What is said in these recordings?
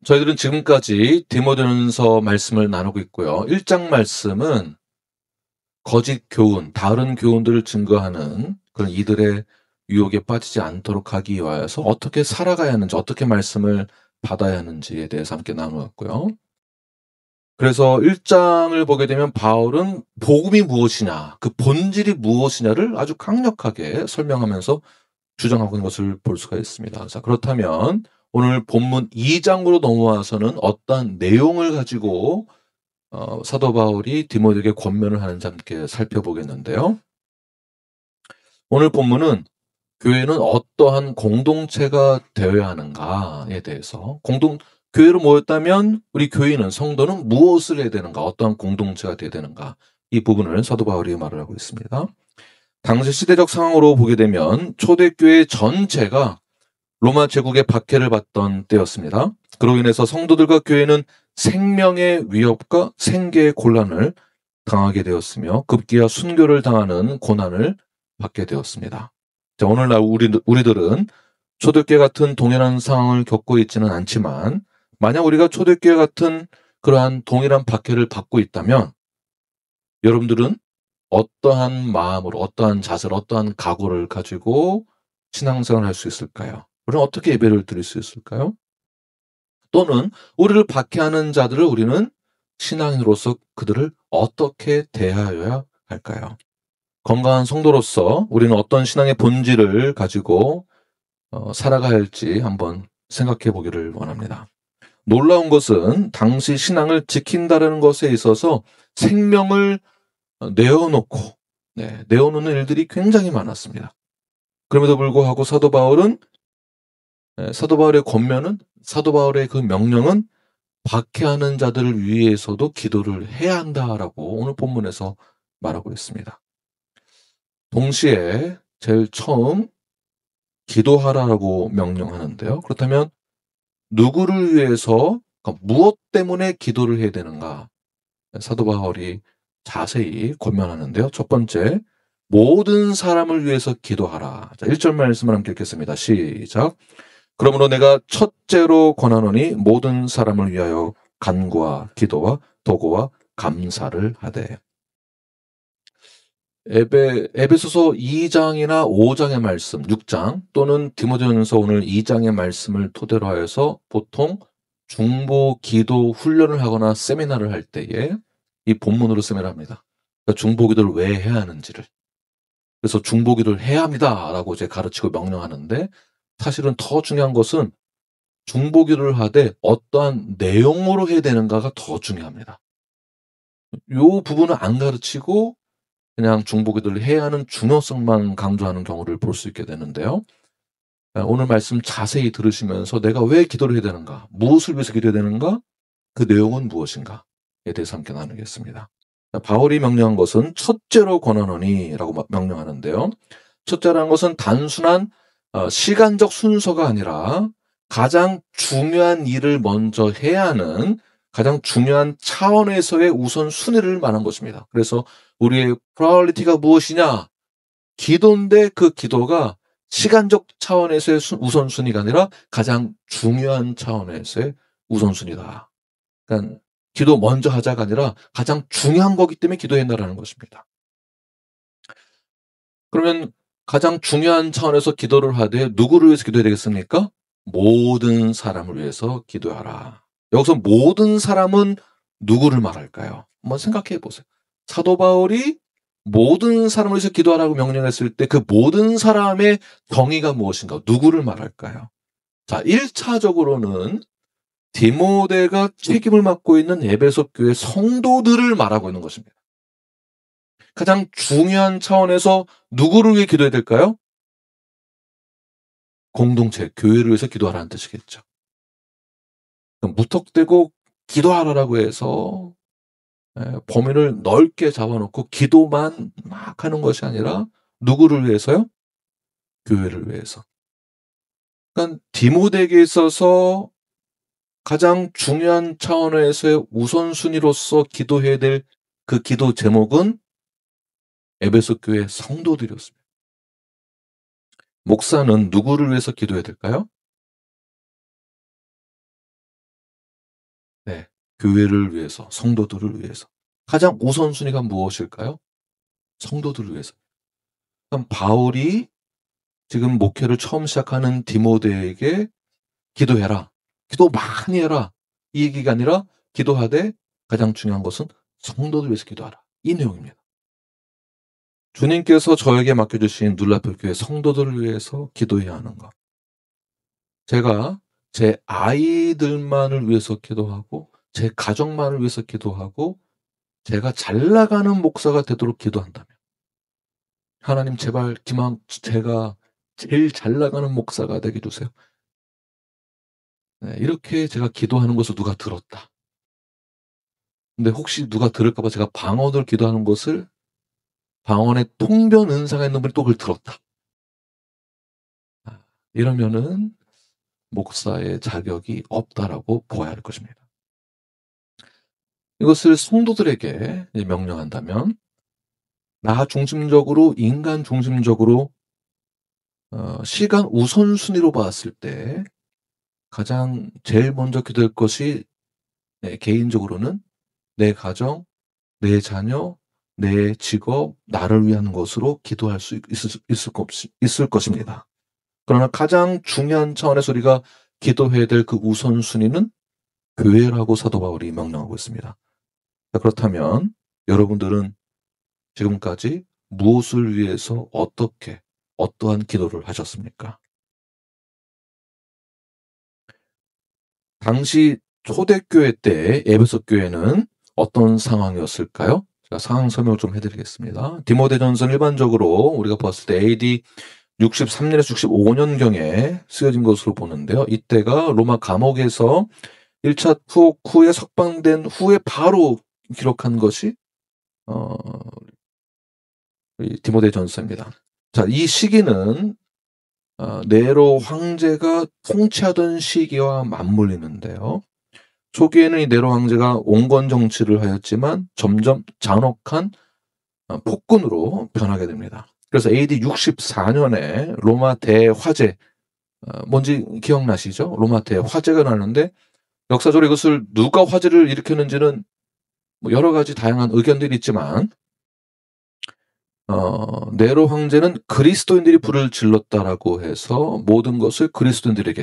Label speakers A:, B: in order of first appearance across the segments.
A: 저희들은 지금까지 디모데전서 말씀을 나누고 있고요. 1장 말씀은 거짓 교훈, 다른 교훈들을 증거하는 그런 이들의 유혹에 빠지지 않도록 하기 위하여서 어떻게 살아가야 하는지, 어떻게 말씀을 받아야 하는지에 대해서 함께 나누었고요. 그래서 1장을 보게 되면 바울은 복음이 무엇이냐, 그 본질이 무엇이냐를 아주 강력하게 설명하면서 주장하고 있는 것을 볼 수가 있습니다. 자, 그렇다면 오늘 본문 2장으로 넘어와서는 어떠한 내용을 가지고 사도 바울이 디모데에게 권면을 하는지 함께 살펴보겠는데요. 오늘 본문은 교회는 어떠한 공동체가 되어야 하는가에 대해서, 교회로 모였다면 우리 교인은, 성도는 무엇을 해야 되는가, 어떠한 공동체가 되어야 되는가, 이 부분을 사도 바울이 말을 하고 있습니다. 당시 시대적 상황으로 보게 되면 초대교회 전체가 로마 제국의 박해를 받던 때였습니다. 그로 인해서 성도들과 교회는 생명의 위협과 생계의 곤란을 당하게 되었으며 급기야 순교를 당하는 고난을 받게 되었습니다. 자, 오늘날 우리들은 초대교회 같은 동일한 상황을 겪고 있지는 않지만, 만약 우리가 초대교회 같은 그러한 동일한 박해를 받고 있다면 여러분들은 어떠한 마음으로, 어떠한 자세로, 어떠한 각오를 가지고 신앙생활을 할 수 있을까요? 우리는 어떻게 예배를 드릴 수 있을까요? 또는 우리를 박해하는 자들을 우리는 신앙인으로서 그들을 어떻게 대하여야 할까요? 건강한 성도로서 우리는 어떤 신앙의 본질을 가지고 살아가야 할지 한번 생각해 보기를 원합니다. 놀라운 것은 당시 신앙을 지킨다는 것에 있어서 생명을 내어놓고, 내어놓는 일들이 굉장히 많았습니다. 그럼에도 불구하고 사도 바울의 권면은, 사도 바울의 그 명령은 박해하는 자들을 위해서도 기도를 해야 한다라고 오늘 본문에서 말하고 있습니다. 동시에 제일 처음 기도하라고 명령하는데요. 그렇다면 누구를 위해서, 그러니까 무엇 때문에 기도를 해야 되는가? 사도 바울이 자세히 권면하는데요. 첫 번째, 모든 사람을 위해서 기도하라. 자, 1절 말씀을 함께 읽겠습니다. 시작. 그러므로 내가 첫째로 권하노니 모든 사람을 위하여 간구와 기도와 도구와 감사를 하되. 에베소서 2장이나 5장의 말씀, 6장 또는 디모데전서 오늘 2장의 말씀을 토대로 하여서 보통 중보 기도 훈련을 하거나 세미나를 할 때에 이 본문으로 세미나를 합니다. 그러니까 중보 기도를 왜 해야 하는지를. 그래서 중보 기도를 해야 합니다라고 이제 가르치고 명령하는데, 사실은 더 중요한 것은 중보 기도를 하되 어떠한 내용으로 해야 되는가가 더 중요합니다. 요 부분을 안 가르치고 그냥 중보 기도를 해야 하는 중요성만 강조하는 경우를 볼 수 있게 되는데요. 오늘 말씀 자세히 들으시면서 내가 왜 기도를 해야 되는가, 무엇을 위해서 기도해야 되는가, 그 내용은 무엇인가에 대해서 함께 나누겠습니다. 바울이 명령한 것은 첫째로 권하노니라고 명령하는데요. 첫째라는 것은 단순한 시간적 순서가 아니라 가장 중요한 일을 먼저 해야 하는 가장 중요한 차원에서의 우선순위를 말한 것입니다. 그래서 우리의 프라이어리티가 무엇이냐? 기도인데 그 기도가 시간적 차원에서의 우선순위가 아니라 가장 중요한 차원에서의 우선순위다. 그러니까 기도 먼저 하자가 아니라 가장 중요한 거기 때문에 기도해야한다는 것입니다. 그러면 가장 중요한 차원에서 기도를 하되 누구를 위해서 기도해야 되겠습니까? 모든 사람을 위해서 기도하라. 여기서 모든 사람은 누구를 말할까요? 한번 생각해 보세요. 사도 바울이 모든 사람을 위해서 기도하라고 명령했을 때 그 모든 사람의 정의가 무엇인가? 누구를 말할까요? 자, 1차적으로는 디모데가 책임을 맡고 있는 에베소 교회 성도들을 말하고 있는 것입니다. 가장 중요한 차원에서 누구를 위해 기도해야 될까요? 공동체, 교회를 위해서 기도하라는 뜻이겠죠. 무턱대고 기도하라고 해서 범위를 넓게 잡아놓고 기도만 막 하는 것이 아니라 누구를 위해서요? 교회를 위해서. 그러니까 디모데에게 있어서 가장 중요한 차원에서의 우선순위로서 기도해야 될 그 기도 제목은 에베소 교회 성도들이었습니다. 목사는 누구를 위해서 기도해야 될까요? 교회를 위해서, 성도들을 위해서. 가장 우선순위가 무엇일까요? 성도들을 위해서. 그럼 바울이 지금 목회를 처음 시작하는 디모데에게 기도해라. 기도 많이 해라. 이 얘기가 아니라 기도하되 가장 중요한 것은 성도들 위해서 기도하라. 이 내용입니다. 주님께서 저에게 맡겨주신 눌라플 교회 성도들을 위해서 기도해야 하는 것. 제가 제 아이들만을 위해서 기도하고 제 가족만을 위해서 기도하고 제가 잘 나가는 목사가 되도록 기도한다면 하나님 제발 제가 제일 잘 나가는 목사가 되게 해주세요. 네, 이렇게 제가 기도하는 것을 누가 들었다. 근데 혹시 누가 들을까 봐 제가 방언을 기도하는 것을 방언에 통변 은사가 있는 분이 또 그걸 들었다. 이러면은 목사의 자격이 없다라고 보아야 할 것입니다. 이것을 성도들에게 명령한다면 나 중심적으로 인간 중심적으로 시간 우선순위로 봤을 때 가장 제일 먼저 기도할 것이 개인적으로는 내 가정, 내 자녀, 내 직업, 나를 위한 것으로 기도할 수 있을 것입니다. 그러나 가장 중요한 차원에서 우리가 기도해야 될 그 우선순위는 교회라고 사도 바울이 명령하고 있습니다. 그렇다면 여러분들은 지금까지 무엇을 위해서 어떠한 기도를 하셨습니까? 당시 초대교회 때 에베소 교회는 어떤 상황이었을까요? 제가 상황 설명을 좀 해드리겠습니다. 디모데전서 일반적으로 우리가 봤을 때 AD 63년에서 65년경에 쓰여진 것으로 보는데요. 이때가 로마 감옥에서 1차 투옥 후에 석방된 후에 바로 기록한 것이 디모데전서입니다. 자, 이 시기는 네로 황제가 통치하던 시기와 맞물리는데요. 초기에는 이 네로 황제가 온건 정치를 하였지만 점점 잔혹한 폭군으로 변하게 됩니다. 그래서 AD 64년에 로마 대화재, 뭔지 기억나시죠? 로마 대화재가 나는데 역사적으로 이것을 누가 화재를 일으켰는지는 뭐 여러 가지 다양한 의견들이 있지만 네로 황제는 그리스도인들이 불을 질렀다라고 해서 모든 것을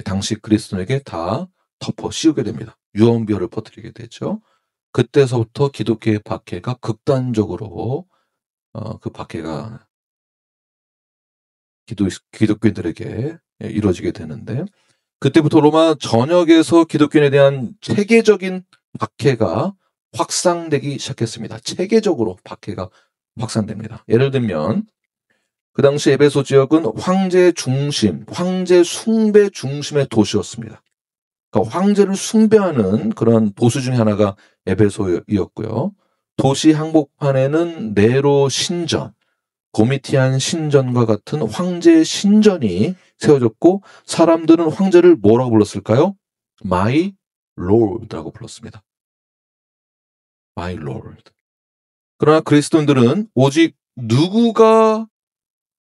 A: 당시 그리스도인에게 다 덮어 씌우게 됩니다. 유언비어를 퍼뜨리게 되죠. 그때서부터 기독교의 박해가 극단적으로 그 박해가 기독교인들에게 이루어지게 되는데 그때부터 로마 전역에서 기독교인에 대한 체계적인 박해가 확산되기 시작했습니다. 체계적으로 박해가 확산됩니다. 예를 들면 그 당시 에베소 지역은 황제 숭배 중심의 도시였습니다. 그러니까 황제를 숭배하는 그런 도시 중에 하나가 에베소였고요. 도시 한복판에는 네로 신전, 도미티안 신전과 같은 황제 신전이 세워졌고 사람들은 황제를 뭐라고 불렀을까요? My Lord라고 불렀습니다. My Lord. 그러나 그리스도인들은 오직 누구가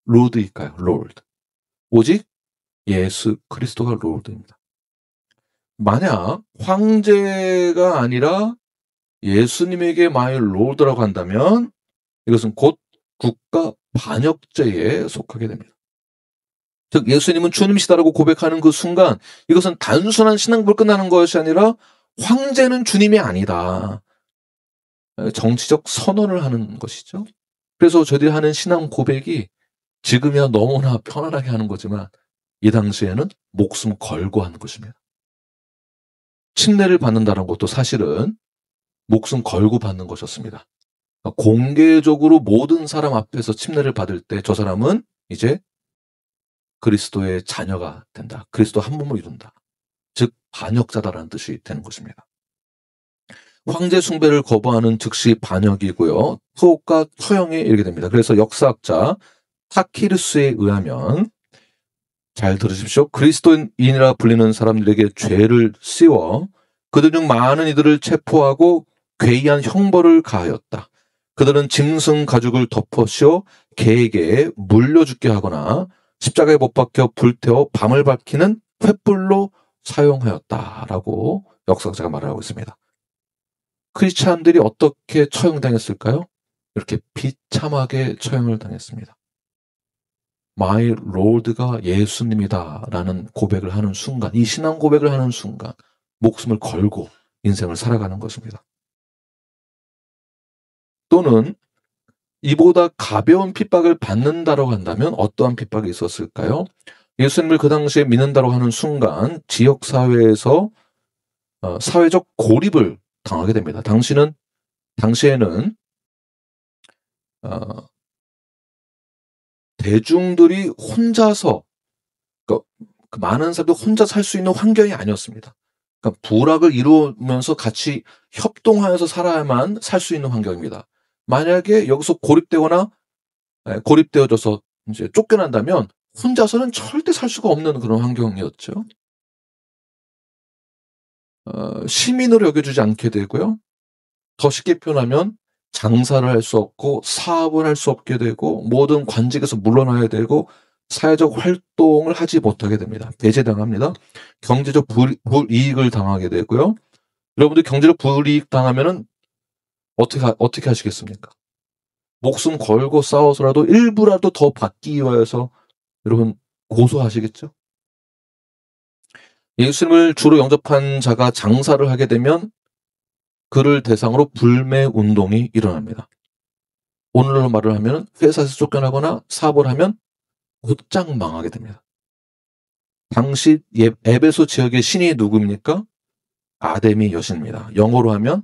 A: 로드일까요? Lord. 오직 예수 그리스도가 로드입니다. 만약 황제가 아니라 예수님에게 My Lord라고 한다면 이것은 곧 국가 반역죄에 속하게 됩니다. 즉 예수님은 주님이시다라고 고백하는 그 순간 이것은 단순한 신앙부로 끝나는 것이 아니라 황제는 주님이 아니다. 정치적 선언을 하는 것이죠. 그래서 저희들이 하는 신앙 고백이 지금이야 너무나 편안하게 하는 거지만 이 당시에는 목숨 걸고 하는 것입니다. 침례를 받는다는 것도 사실은 목숨 걸고 받는 것이었습니다. 그러니까 공개적으로 모든 사람 앞에서 침례를 받을 때 저 사람은 이제 그리스도의 자녀가 된다. 그리스도 한 몸을 이룬다. 즉 반역자다라는 뜻이 되는 것입니다. 황제 숭배를 거부하는 즉시 반역이고요. 투옥과 처형에 이르게 됩니다. 그래서 역사학자 타키르스에 의하면 잘 들으십시오. 그리스도인이라 불리는 사람들에게 죄를 씌워 그들 중 많은 이들을 체포하고 괴이한 형벌을 가하였다. 그들은 짐승 가죽을 덮어 씌워 개에게 물려 죽게 하거나 십자가에 못 박혀 불태워 밤을 밝히는 횃불로 사용하였다라고 역사학자가 말을 하고 있습니다. 크리스찬들이 어떻게 처형당했을까요? 이렇게 비참하게 처형을 당했습니다. My Lord가 예수님이다라는 고백을 하는 순간, 이 신앙 고백을 하는 순간 목숨을 걸고 인생을 살아가는 것입니다. 또는 이보다 가벼운 핍박을 받는다라고 한다면 어떠한 핍박이 있었을까요? 예수님을 그 당시에 믿는다고 하는 순간 지역 사회에서 사회적 고립을 당하게 됩니다. 당시에는 어, 대중들이 혼자서, 그러니까 그 많은 사람들이 혼자 살 수 있는 환경이 아니었습니다. 그러니까 부락을 이루면서 같이 협동하여서 살아야만 살 수 있는 환경입니다. 만약에 여기서 고립되어져서 이제 쫓겨난다면 혼자서는 절대 살 수가 없는 그런 환경이었죠. 시민으로 여겨주지 않게 되고요. 더 쉽게 표현하면 장사를 할 수 없고 사업을 할 수 없게 되고 모든 관직에서 물러나야 되고 사회적 활동을 하지 못하게 됩니다. 배제당합니다. 경제적 불이익을 당하게 되고요. 여러분들 경제적 불이익 당하면은 어떻게 하시겠습니까? 목숨 걸고 싸워서라도 일부라도 더 받기 위하여서 여러분 고소하시겠죠? 예수님을 주로 영접한 자가 장사를 하게 되면 그를 대상으로 불매 운동이 일어납니다. 오늘로 말을 하면 회사에서 쫓겨나거나 사업을 하면 곧장 망하게 됩니다. 당시 에베소 지역의 신이 누구입니까? 아데미 여신입니다. 영어로 하면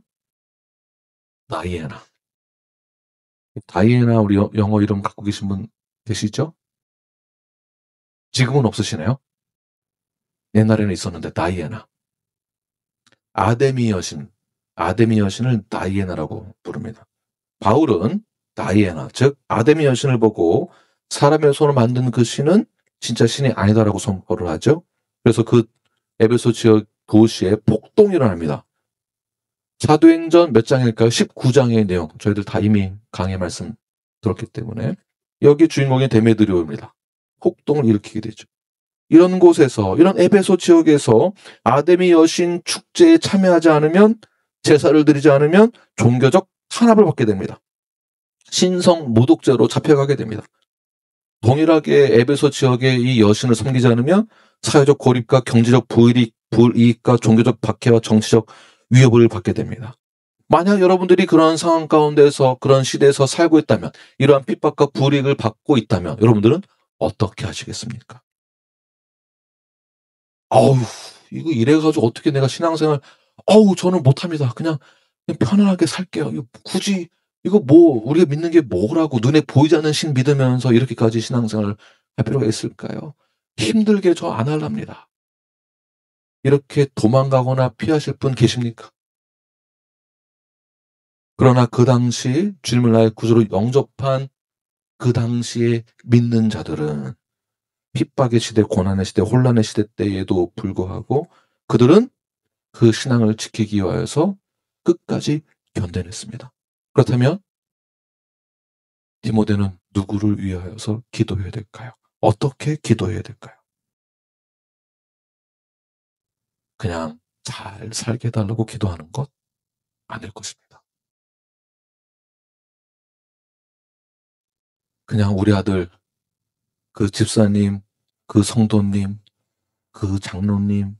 A: 다이애나. 다이애나 우리 영어 이름 갖고 계신 분 계시죠? 지금은 없으시네요. 옛날에는 있었는데 다이애나. 아데미 여신을 다이애나라고 부릅니다. 바울은 다이애나, 즉 아데미 여신을 보고 사람의 손으로 만든 그 신은 진짜 신이 아니다라고 선포를 하죠. 그래서 그 에베소 지역 도시에 폭동이 일어납니다. 사도행전 몇 장일까요? 19장의 내용. 저희들 다 이미 강의 말씀 들었기 때문에 여기 주인공이 데메드리오입니다. 폭동을 일으키게 되죠. 이런 곳에서, 이런 에베소 지역에서 아데미 여신 축제에 참여하지 않으면, 제사를 드리지 않으면 종교적 탄압을 받게 됩니다. 신성 모독죄로 잡혀가게 됩니다. 동일하게 에베소 지역의 이 여신을 섬기지 않으면 사회적 고립과 경제적 불이익과 종교적 박해와 정치적 위협을 받게 됩니다. 만약 여러분들이 그런 상황 가운데서, 그런 시대에서 살고 있다면, 이러한 핍박과 불이익을 받고 있다면 여러분들은 어떻게 하시겠습니까? 아우, 이거 이래가지고 어떻게 내가 신앙생활, 저는 못합니다. 그냥 편안하게 살게요. 이거 굳이, 이거 뭐, 우리가 믿는 게 뭐라고 눈에 보이지 않는 신 믿으면서 이렇게까지 신앙생활을 할 필요가 있을까요? 힘들게 저 안 할랍니다. 이렇게 도망가거나 피하실 분 계십니까? 그러나 그 당시 주님을 나의 구주로 영접한 그 당시에 믿는 자들은 핍박의 시대, 고난의 시대, 혼란의 시대 때에도 불구하고 그들은 그 신앙을 지키기 위하여서 끝까지 견뎌냈습니다. 그렇다면 디모데는 누구를 위하여서 기도해야 될까요? 어떻게 기도해야 될까요? 그냥 잘 살게 해달라고 기도하는 것 아닐 것입니다. 그냥 우리 아들, 그 집사님, 그 성도님, 그 장로님,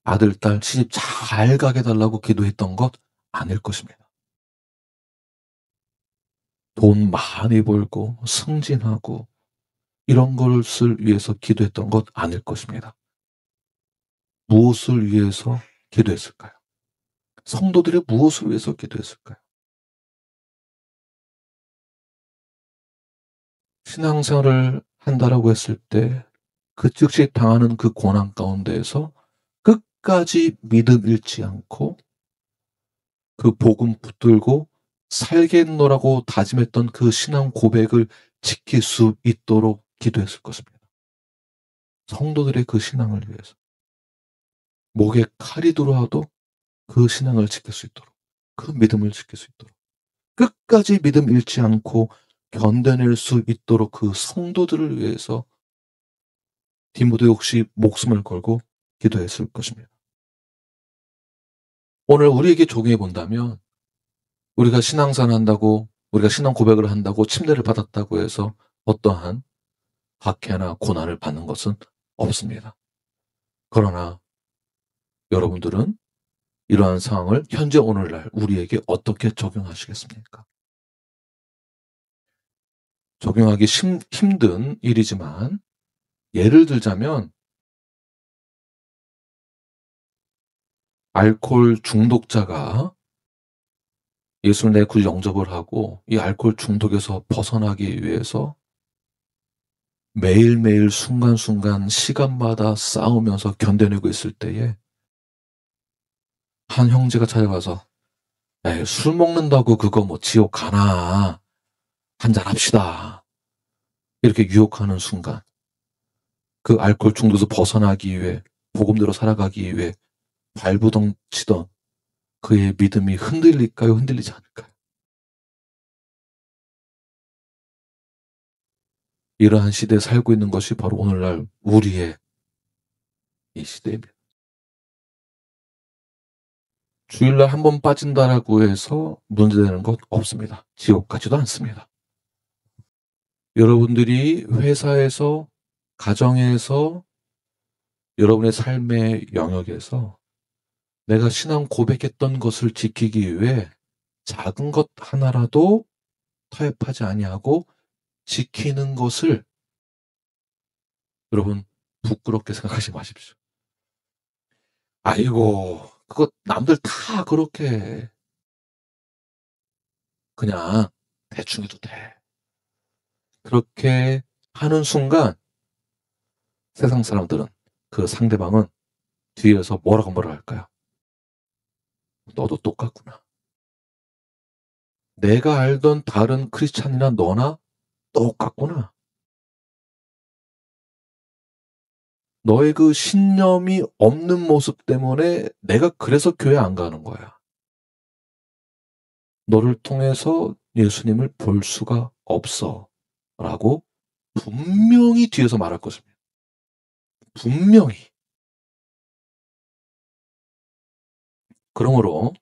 A: 아들, 딸, 시집 잘 가게 해달라고 기도했던 것 아닐 것입니다. 돈 많이 벌고 승진하고 이런 것을 위해서 기도했던 것 아닐 것입니다. 무엇을 위해서 기도했을까요? 성도들이 무엇을 위해서 기도했을까요? 신앙생활을 한다라고 했을 때 그 즉시 당하는 그 고난 가운데에서 끝까지 믿음 잃지 않고 그 복음 붙들고 살겠노라고 다짐했던 그 신앙 고백을 지킬 수 있도록 기도했을 것입니다. 성도들의 그 신앙을 위해서. 목에 칼이 들어와도 그 신앙을 지킬 수 있도록, 그 믿음을 지킬 수 있도록, 끝까지 믿음 잃지 않고 견뎌낼 수 있도록 그 성도들을 위해서 디모데 역시 목숨을 걸고 기도했을 것입니다. 오늘 우리에게 적용해 본다면 우리가 신앙생활 한다고, 우리가 신앙 고백을 한다고 침례를 받았다고 해서 어떠한 박해나 고난을 받는 것은 없습니다. 그러나 여러분들은 이러한 상황을 현재 오늘날 우리에게 어떻게 적용하시겠습니까? 적용하기 힘든 일이지만 예를 들자면 알코올 중독자가 예수를 내 구 영접을 하고 이 알코올 중독에서 벗어나기 위해서 매일매일 순간순간 시간마다 싸우면서 견뎌내고 있을 때에 한 형제가 찾아가서 에이, 술 먹는다고 그거 뭐 지옥 가나, 한잔합시다, 이렇게 유혹하는 순간 그 알코올 중독에서 벗어나기 위해 복음대로 살아가기 위해 발부동 치던 그의 믿음이 흔들릴까요? 흔들리지 않을까요? 이러한 시대에 살고 있는 것이 바로 오늘날 우리의 이 시대입니다. 주일날 한 번 빠진다라고 해서 문제되는 것 없습니다. 지옥 가지도 않습니다. 여러분들이 회사에서, 가정에서, 여러분의 삶의 영역에서 내가 신앙 고백했던 것을 지키기 위해 작은 것 하나라도 타협하지 아니하고 지키는 것을 여러분 부끄럽게 생각하지 마십시오. 아이고, 그거 남들 다 그렇게 그냥 대충 해도 돼. 그렇게 하는 순간 세상 사람들은 그 상대방은 뒤에서 뭐라고 할까요? 너도 똑같구나. 내가 알던 다른 크리스찬이나 너나 똑같구나. 너의 그 신념이 없는 모습 때문에 내가 그래서 교회 안 가는 거야. 너를 통해서 예수님을 볼 수가 없어. 라고 분명히 뒤에서 말할 것입니다. 분명히. 그러므로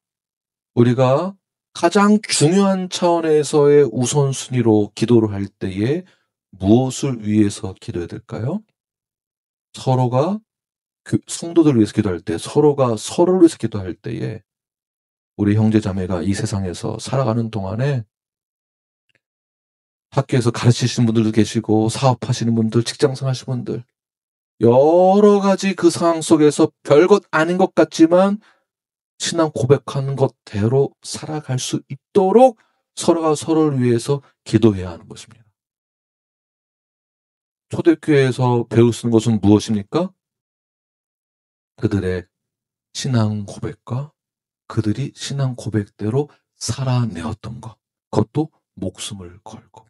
A: 우리가 가장 중요한 차원에서의 우선순위로 기도를 할 때에 무엇을 위해서 기도해야 될까요? 서로가 성도들을 위해서 기도할 때, 서로가 서로를 위해서 기도할 때에 우리 형제자매가 이 세상에서 살아가는 동안에 학교에서 가르치시는 분들도 계시고 사업하시는 분들, 직장생 하시는 분들, 여러 가지 그 상황 속에서 별것 아닌 것 같지만 신앙 고백하는 것대로 살아갈 수 있도록 서로가 서로를 위해서 기도해야 하는 것입니다. 초대교회에서 배울 수 있는 것은 무엇입니까? 그들의 신앙 고백과 그들이 신앙 고백대로 살아내었던 것, 그것도 목숨을 걸고.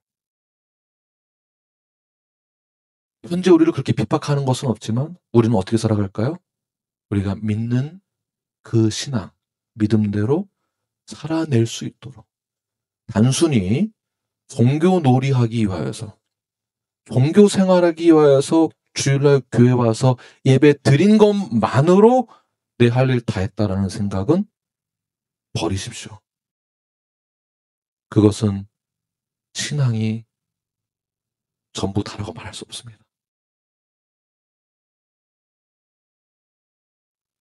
A: 현재 우리를 그렇게 핍박하는 것은 없지만 우리는 어떻게 살아갈까요? 우리가 믿는 그 신앙, 믿음대로 살아낼 수 있도록 단순히 종교 놀이하기 위하여서, 종교 생활하기 위하여서 주일날 교회 와서 예배 드린 것만으로 내 할 일 다 했다라는 생각은 버리십시오. 그것은 신앙이 전부 다라고 말할 수 없습니다.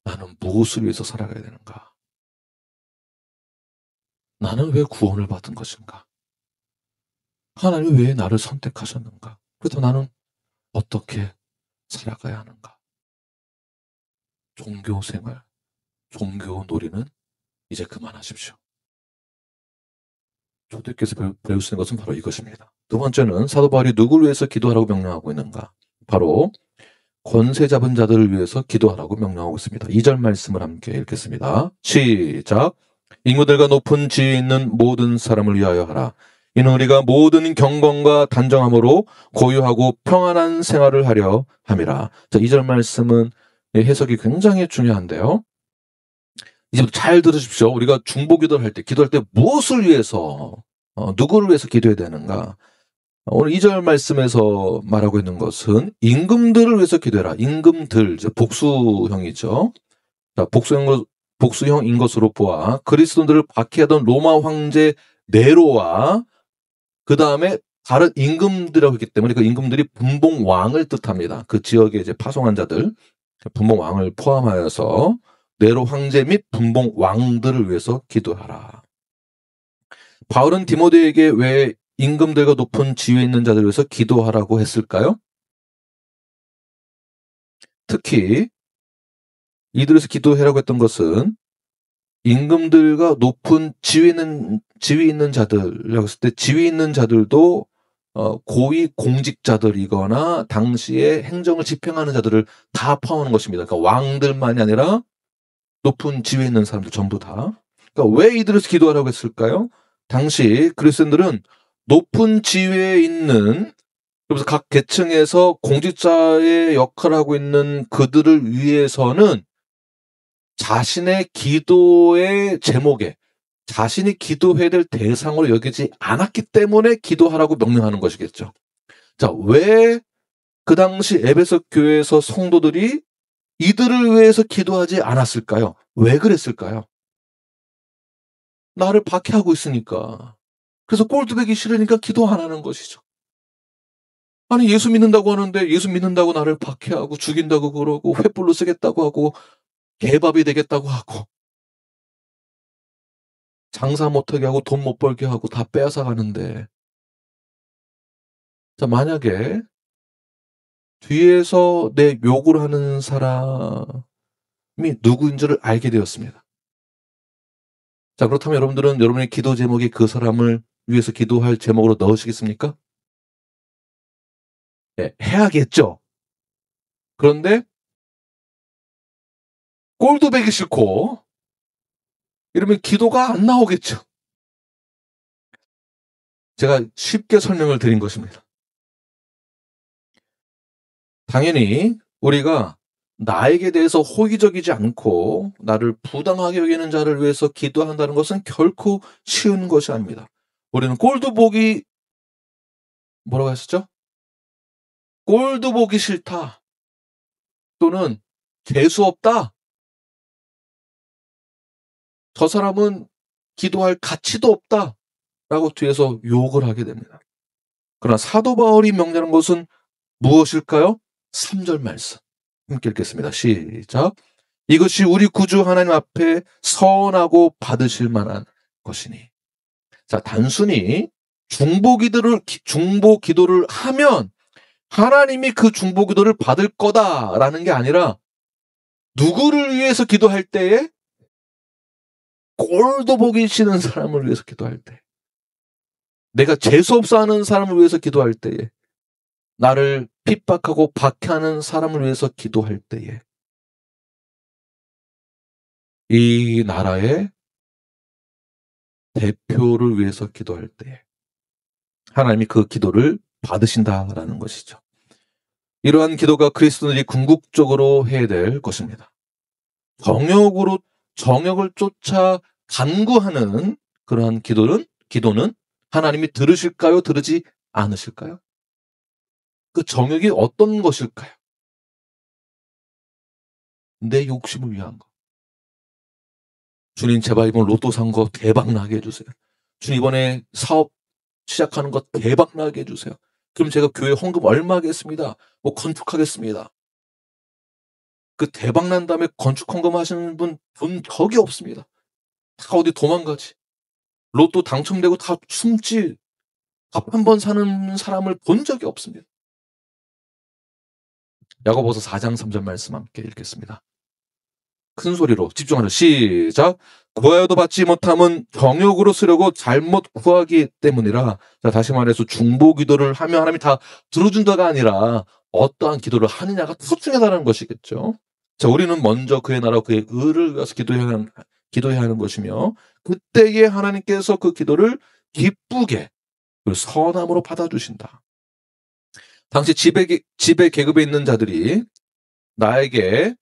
A: 나는 무엇을 위해서 살아가야 되는가? 나는 왜 구원을 받은 것인가? 하나님이 왜 나를 선택하셨는가? 그래서 나는 어떻게 살아가야 하는가? 종교 생활, 종교 놀이는 이제 그만하십시오. 초대교회에서 배울 수 있는 것은 바로 이것입니다. 두 번째는 사도 바울이 누구를 위해서 기도하라고 명령하고 있는가? 바로 권세 잡은 자들을 위해서 기도하라고 명령하고 있습니다. 2절 말씀을 함께 읽겠습니다. 시작. 인구들과 높은 지위에 있는 모든 사람을 위하여 하라. 이는 우리가 모든 경건과 단정함으로 고유하고 평안한 생활을 하려 함이라. 자, 2절 말씀은 해석이 굉장히 중요한데요. 이제부터 잘 들으십시오. 우리가 중보기도를 할 때, 기도할 때 무엇을 위해서, 누구를 위해서 기도해야 되는가? 오늘 2절 말씀에서 말하고 있는 것은 임금들을 위해서 기도해라. 임금들, 복수형이죠. 자, 복수형으로 복수형인 것으로 보아 그리스도인들을 박해하던 로마 황제 네로와 그 다음에 다른 임금들이라고 했기 때문에 그 임금들이 분봉왕을 뜻합니다. 그 지역에 이제 파송한 자들, 분봉왕을 포함하여서 네로 황제 및 분봉왕들을 위해서 기도하라. 바울은 디모데에게 왜 임금들과 높은 지위에 있는 자들을 위해서 기도하라고 했을까요? 특히 이들에서 기도해라고 했던 것은 임금들과 높은 지위 있는 자들이라고 했을 때 지위 있는 자들도 고위 공직자들이거나 당시에 행정을 집행하는 자들을 다 포함하는 것입니다. 그러니까 왕들만이 아니라 높은 지위에 있는 사람들 전부 다. 그러니까 왜 이들에서 기도하라고 했을까요? 당시 그리스도인들은 높은 지위에 있는, 그래서 각 계층에서 공직자의 역할을 하고 있는 그들을 위해서는 자신의 기도의 제목에 자신이 기도해야 될 대상으로 여기지 않았기 때문에 기도하라고 명령하는 것이겠죠. 자, 왜 그 당시 에베소 교회에서 성도들이 이들을 위해서 기도하지 않았을까요? 왜 그랬을까요? 나를 박해하고 있으니까. 그래서 꼴뚜배기 싫으니까 기도 안 하는 것이죠. 아니, 예수 믿는다고 하는데 예수 믿는다고 나를 박해하고 죽인다고 그러고 횃불로 쓰겠다고 하고 개밥이 되겠다고 하고 장사 못하게 하고 돈 못 벌게 하고 다 빼앗아 가는데, 자, 만약에 뒤에서 내 욕을 하는 사람이 누구인 줄을 알게 되었습니다. 자, 그렇다면 여러분들은 여러분의 기도 제목이 그 사람을 위해서 기도할 제목으로 넣으시겠습니까? 네, 해야겠죠. 그런데 꼴도 배기 싫고 이러면 기도가 안 나오겠죠. 제가 쉽게 설명을 드린 것입니다. 당연히 우리가 나에게 대해서 호의적이지 않고 나를 부당하게 여기는 자를 위해서 기도한다는 것은 결코 쉬운 것이 아닙니다. 우리는 꼴도 보기, 뭐라고 했었죠? 꼴도 보기 싫다, 또는 재수 없다, 저 사람은 기도할 가치도 없다 라고 뒤에서 욕을 하게 됩니다. 그러나 사도 바울이 명령하는 것은 무엇일까요? 3절 말씀 함께 읽겠습니다. 시작. 이것이 우리 구주 하나님 앞에 선하고 받으실 만한 것이니. 자, 단순히 중보 기도를 하면 하나님이 그 중보 기도를 받을 거다라는 게 아니라, 누구를 위해서 기도할 때에? 꼴도 보기 싫은 사람을 위해서 기도할 때, 내가 재수없어 하는 사람을 위해서 기도할 때에, 나를 핍박하고 박해하는 사람을 위해서 기도할 때에, 이 나라의 대표를 위해서 기도할 때에 하나님이 그 기도를 받으신다라는 것이죠. 이러한 기도가 그리스도인들이 궁극적으로 해야 될 것입니다. 정욕을 쫓아 간구하는 그러한 기도는 하나님이 들으실까요? 들으지 않으실까요? 그 정욕이 어떤 것일까요? 내 욕심을 위한 것. 주님, 제발 이번 로또 산 거 대박 나게 해주세요. 주님, 이번에 사업 시작하는 거 대박 나게 해주세요. 그럼 제가 교회 헌금 얼마 하겠습니다. 뭐 건축하겠습니다. 그 대박 난 다음에 건축 헌금 하시는 분 본 적이 없습니다. 다 어디 도망가지. 로또 당첨되고 다 숨지. 밥 한 번 사는 사람을 본 적이 없습니다. 야고보서 4장 3절 말씀 함께 읽겠습니다. 큰 소리로 집중하는 시작. 구하여도 받지 못함은 정욕으로 쓰려고 잘못 구하기 때문이라. 자, 다시 말해서 중보 기도를 하면 하나님이 다 들어준다가 아니라 어떠한 기도를 하느냐가 더 중요하다는 것이겠죠. 자, 우리는 먼저 그의 나라 그의 의를 위해서 기도해야 하는 것이며, 그때에 하나님께서 그 기도를 기쁘게 그리고 선함으로 받아주신다. 당시 지배 계급에 있는 자들이 나에게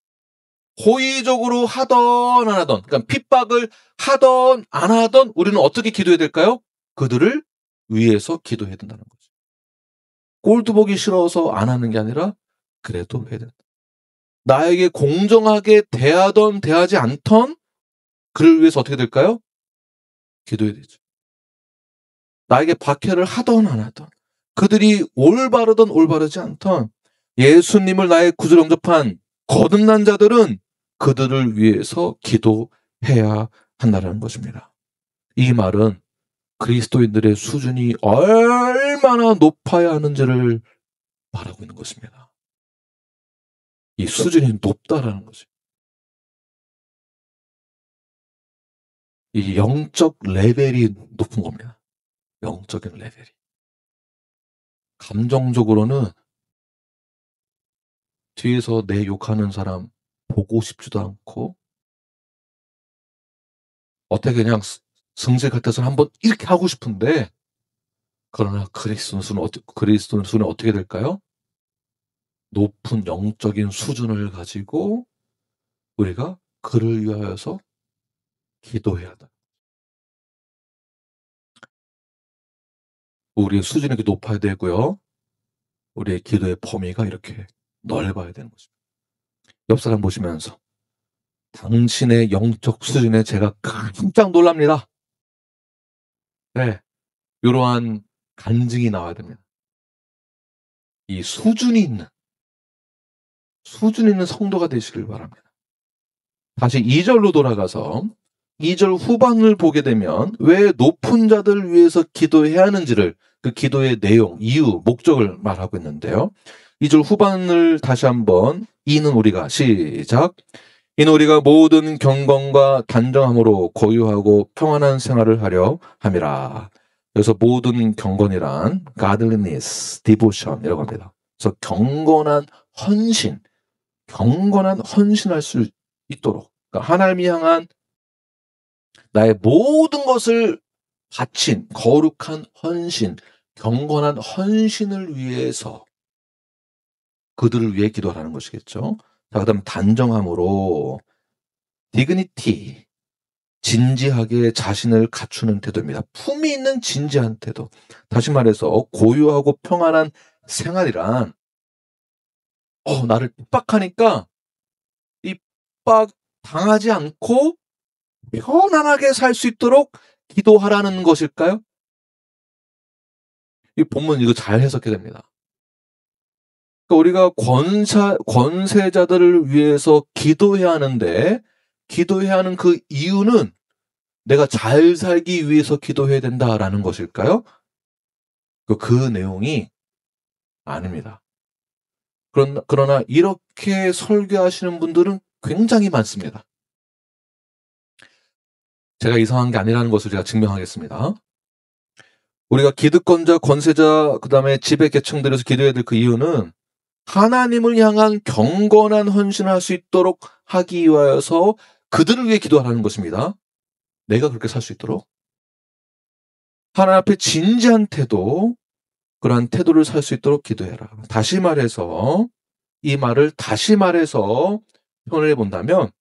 A: 호의적으로 하던 안 하던, 그러니까 핍박을 하던 안 하던, 우리는 어떻게 기도해야 될까요? 그들을 위해서 기도해야 된다는 거죠. 꼴도 보기 싫어서 안 하는 게 아니라 그래도 해야 된다. 나에게 공정하게 대하던 대하지 않던 그를 위해서 어떻게 될까요? 기도해야 되죠. 나에게 박해를 하던 안 하던, 그들이 올바르든 올바르지 않던, 예수님을 나의 구주로 영접한 거듭난 자들은 그들을 위해서 기도해야 한다는 것입니다. 이 말은 그리스도인들의 수준이 얼마나 높아야 하는지를 말하고 있는 것입니다. 이 수준이 높다라는 거죠. 이 영적 레벨이 높은 겁니다. 영적인 레벨이. 감정적으로는 뒤에서 내 욕하는 사람 보고 싶지도 않고, 어떻게 그냥 승질 같아서 한번 이렇게 하고 싶은데, 그러나 그리스도인의 수는 어떻게 될까요? 높은 영적인 수준을 가지고 우리가 그를 위하여서 기도해야 한다. 우리의 수준이 이렇게 높아야 되고요. 우리의 기도의 범위가 이렇게 넓어야 되는 것입니다. 옆 사람 보시면서 당신의 영적 수준에 제가 깜짝 놀랍니다. 네, 이러한 간증이 나와야 됩니다. 이 수준이 있는 성도가 되시길 바랍니다. 다시 2절로 돌아가서 2절 후반을 보게 되면 왜 높은 자들을 위해서 기도해야 하는지를, 그 기도의 내용, 이유, 목적을 말하고 있는데요. 2절 후반을 다시 한번, 이는 우리가, 시작. 이는 우리가 모든 경건과 단정함으로 고유하고 평안한 생활을 하려 함이라. 그래서 모든 경건이란 godliness, devotion이라고 합니다. 그래서 경건한 헌신할 수 있도록, 그러니까 하나님이 향한 나의 모든 것을 바친 거룩한 헌신, 경건한 헌신을 위해서 그들을 위해 기도하라는 것이겠죠. 자, 그다음 단정함으로 dignity, 진지하게 자신을 갖추는 태도입니다. 품위 있는 진지한 태도. 다시 말해서 고요하고 평안한 생활이란 나를 핍박하니까 핍박 당하지 않고 편안하게 살 수 있도록 기도하라는 것일까요? 이 본문 이거 잘 해석해야 됩니다. 그러니까 우리가 권세자들을 위해서 기도해야 하는데, 기도해야 하는 그 이유는 내가 잘 살기 위해서 기도해야 된다라는 것일까요? 그 내용이 아닙니다. 그러나 이렇게 설교하시는 분들은 굉장히 많습니다. 제가 이상한 게 아니라는 것을 제가 증명하겠습니다. 우리가 기득권자, 권세자, 그 다음에 지배 계층들에서 기도해야 될 그 이유는 하나님을 향한 경건한 헌신을 할 수 있도록 하기 위하여서 그들을 위해 기도하라는 것입니다. 내가 그렇게 살 수 있도록. 하나님 앞에 진지한 태도, 그러한 태도를 살 수 있도록 기도해라. 이 말을 다시 말해서 표현해 본다면,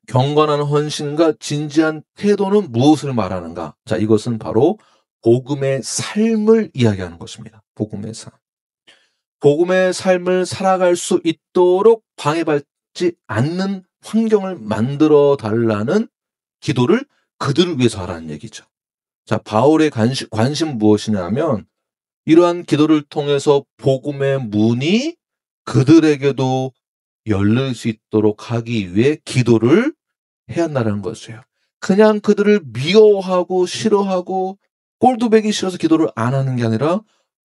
A: 경건한 헌신과 진지한 태도는 무엇을 말하는가? 자, 이것은 바로 복음의 삶을 이야기하는 것입니다. 복음의 삶. 복음의 삶을 살아갈 수 있도록 방해받지 않는 환경을 만들어 달라는 기도를 그들을 위해서 하라는 얘기죠. 자, 바울의 관심은 무엇이냐면, 이러한 기도를 통해서 복음의 문이 그들에게도 열릴 수 있도록 하기 위해 기도를 해야 한다는 것이에요. 그냥 그들을 미워하고 싫어하고 꼴도 보기 싫어서 기도를 안 하는 게 아니라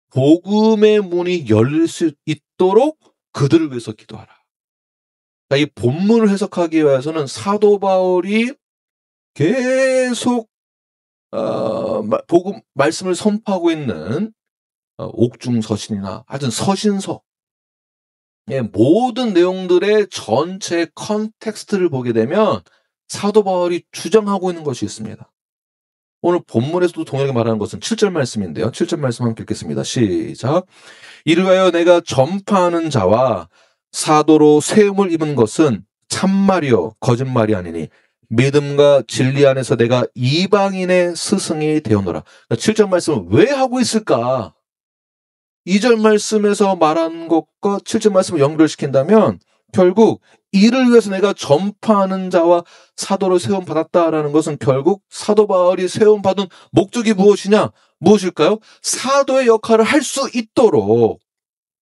A: 복음의 문이 열릴 수 있도록 그들을 위해서 기도하라. 이 본문을 해석하기 위해서는 사도 바울이 계속 복음 말씀을 선포하고 있는 옥중서신이나 하여튼 서신서, 모든 내용들의 전체 컨텍스트를 보게 되면 사도 바울이 주장하고 있는 것이 있습니다. 오늘 본문에서도 동일하게 말하는 것은 7절 말씀인데요. 7절 말씀 함께 읽겠습니다. 시작. 이를 위하여 내가 전파하는 자와 사도로 세움을 입은 것은 참말이요 거짓말이 아니니 믿음과 진리 안에서 내가 이방인의 스승이 되었노라. 7절 말씀을 왜 하고 있을까? 2절 말씀에서 말한 것과 7절 말씀을 연결시킨다면 결국 이를 위해서 내가 전파하는 자와 사도로 세움받았다라는 것은 결국 사도 바울이 세움받은 목적이 무엇이냐? 무엇일까요? 사도의 역할을 할 수 있도록.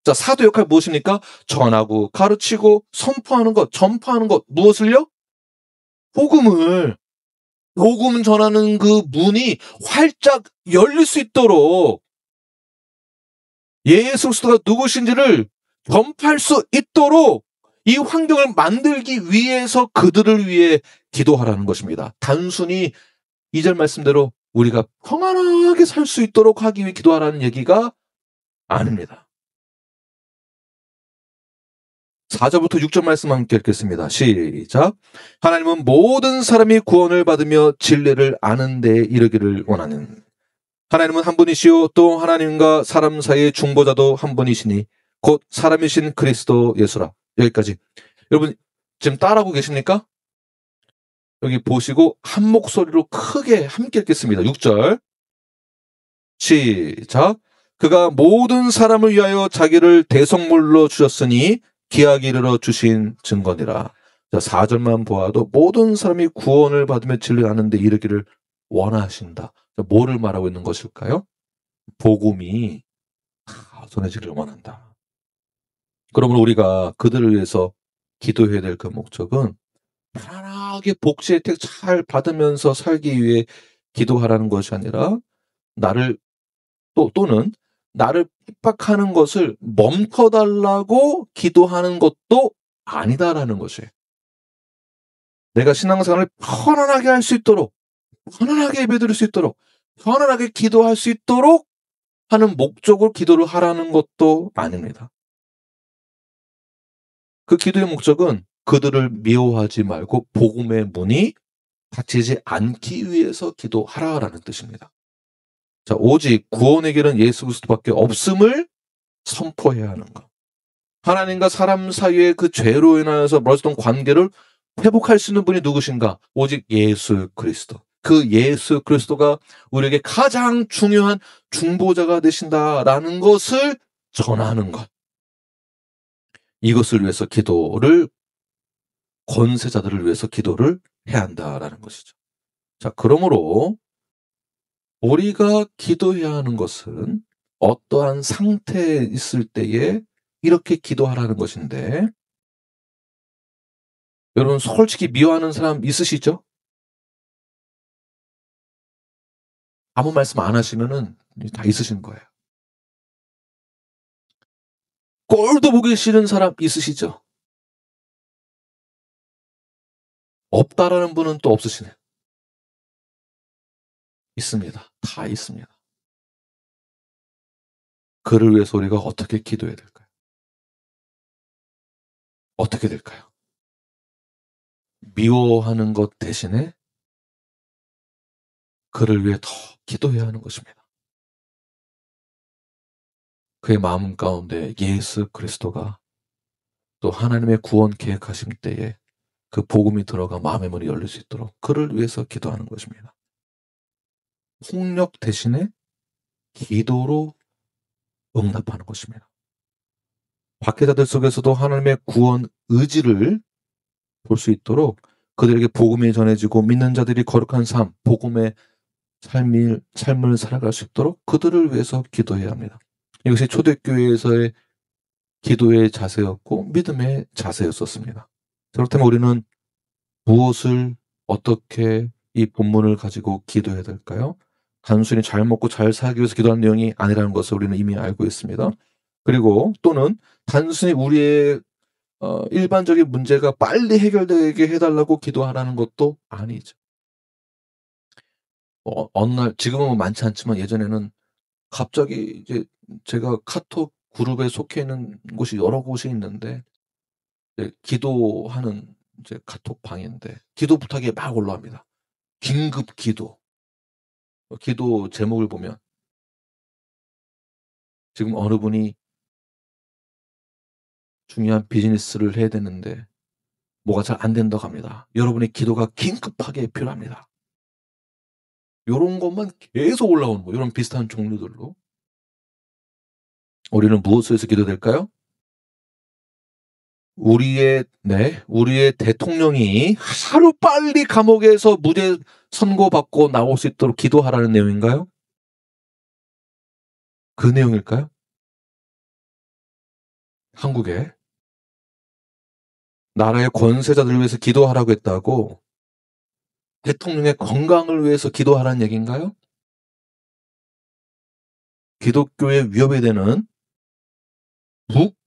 A: 자, 사도 역할 무엇입니까? 전하고 가르치고 선포하는 것, 전파하는 것. 무엇을요? 복음을. 복음 전하는 그 문이 활짝 열릴 수 있도록 예수 그리스도가 누구신지를 전파할 수 있도록 이 환경을 만들기 위해서 그들을 위해 기도하라는 것입니다. 단순히 2절 말씀대로 우리가 평안하게 살 수 있도록 하기 위해 기도하라는 얘기가 아닙니다. 4절부터 6절 말씀 함께 읽겠습니다. 시작. 하나님은 모든 사람이 구원을 받으며 진리를 아는 데에 이르기를 원하는 하나님은 한 분이시요 또 하나님과 사람 사이의 중보자도 한 분이시니 곧 사람이신 그리스도 예수라. 여기까지. 여러분 지금 따라하고 계십니까? 여기 보시고 한 목소리로 크게 함께 읽겠습니다. 6절 시작. 그가 모든 사람을 위하여 자기를 대성물로 주셨으니 기하게 이르러 주신 증거니라. 자, 4절만 보아도 모든 사람이 구원을 받으며 진리를 아는데 이르기를 원하신다. 자, 뭐를 말하고 있는 것일까요? 복음이 다 전해지기를 원한다. 그러면 우리가 그들을 위해서 기도해야 될 그 목적은 편안하게 복지 혜택 잘 받으면서 살기 위해 기도하라는 것이 아니라 나를 또는 나를 핍박하는 것을 멈춰달라고 기도하는 것도 아니다라는 것이에요. 내가 신앙생활을 편안하게 할 수 있도록, 편안하게 예배드릴 수 있도록, 편안하게 기도할 수 있도록 하는 목적으로 기도를 하라는 것도 아닙니다. 그 기도의 목적은 그들을 미워하지 말고 복음의 문이 닫히지 않기 위해서 기도하라라는 뜻입니다. 자, 오직 구원의 길은 예수 그리스도밖에 없음을 선포해야 하는 것. 하나님과 사람 사이의 그 죄로 인하여서 멀어졌던 관계를 회복할 수 있는 분이 누구신가? 오직 예수 그리스도. 그 예수 그리스도가 우리에게 가장 중요한 중보자가 되신다라는 것을 전하는 것. 이것을 위해서 기도를 권세자들을 위해서 기도를 해야 한다라는 것이죠. 자, 그러므로 우리가 기도해야 하는 것은 어떠한 상태에 있을 때에 이렇게 기도하라는 것인데 여러분 솔직히 미워하는 사람 있으시죠? 아무 말씀 안 하시면은 다 있으신 거예요. 꼴도 보기 싫은 사람 있으시죠? 없다라는 분은 또 없으시네요. 있습니다. 다 있습니다. 그를 위해서 우리가 어떻게 기도해야 될까요? 어떻게 될까요? 미워하는 것 대신에 그를 위해 더 기도해야 하는 것입니다. 그의 마음 가운데 예수 그리스도가 또 하나님의 구원 계획하심 때에 그 복음이 들어가 마음의 문이 열릴 수 있도록 그를 위해서 기도하는 것입니다. 폭력 대신에 기도로 응답하는 것입니다. 박해자들 속에서도 하나님의 구원 의지를 볼 수 있도록 그들에게 복음이 전해지고 믿는 자들이 거룩한 삶, 복음의 삶을 살아갈 수 있도록 그들을 위해서 기도해야 합니다. 이것이 초대교회에서의 기도의 자세였고 믿음의 자세였었습니다. 그렇다면 우리는 무엇을 어떻게 이 본문을 가지고 기도해야 될까요? 단순히 잘 먹고 잘 살기 위해서 기도하는 내용이 아니라는 것을 우리는 이미 알고 있습니다. 그리고 또는 단순히 우리의 일반적인 문제가 빨리 해결되게 해달라고 기도하라는 것도 아니죠. 어느 날 지금은 많지 않지만 예전에는 갑자기 이제 제가 카톡 그룹에 속해 있는 곳이 여러 곳이 있는데 기도하는 이제 카톡 방인데 기도 부탁이 막 올라옵니다. 긴급 기도. 기도 제목을 보면 지금 어느 분이 중요한 비즈니스를 해야 되는데 뭐가 잘 안 된다고 합니다. 여러분의 기도가 긴급하게 필요합니다. 요런 것만 계속 올라오는 거예요. 이런 비슷한 종류들로. 우리는 무엇을 해서 기도될까요? 우리의 대통령이 하루빨리 감옥에서 무죄 선고받고 나올 수 있도록 기도하라는 내용인가요? 그 내용일까요? 한국에 나라의 권세자들을 위해서 기도하라고 했다고 대통령의 건강을 위해서 기도하라는 얘기인가요? 기독교의 위협이 되는 북